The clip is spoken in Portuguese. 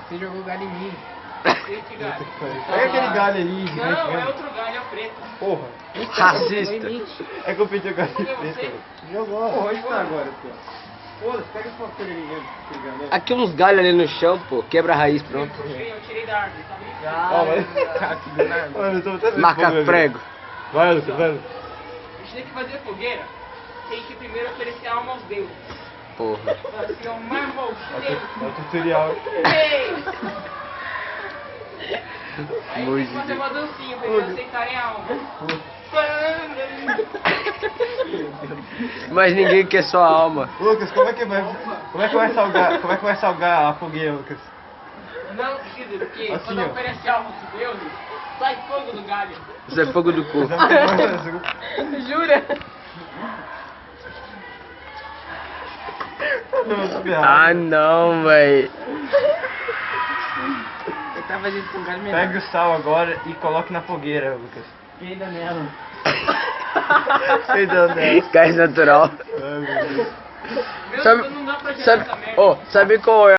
Você jogou galho em mim. Esse galho. Pega aquele galho ali, Não, é outro galho, é preto. Porra. Racista. É que eu pedi o galho Foi preto. você? Jogou. Porra, onde tá agora, pô? Foda-se, pega esse papel ali mesmo. Aqui uns galhos ali no chão, pô. Quebra a raiz, Eu pronto. tirei da árvore, tá vendo? Ó, mas... Mano, eu tô até Marca prego. Vai, Lucas, vai. A gente tem que fazer fogueira. Tem que primeiro oferecer alma aos deuses. Porra. Fala assim, ó, marmol, Deus. É o tutorial. Ei! Aí tem que fazer uma dancinha pra eles aceitarem a alma. Mas ninguém quer sua alma. Lucas, como é que vai salgar a fogueira, Lucas? Não precisa, porque Assim, quando ó. oferece alma aos deuses, sai fogo do galho. Isso é fogo do cu. Jura? Ah, não, véi. Você tá fazendo com galho menor. Pegue o sal agora e coloque na fogueira, Lucas. E ainda nela. Gás natural. Meu Sabe- Deus, não dá pra gerar Sabe, essa merda. oh, sabe qual é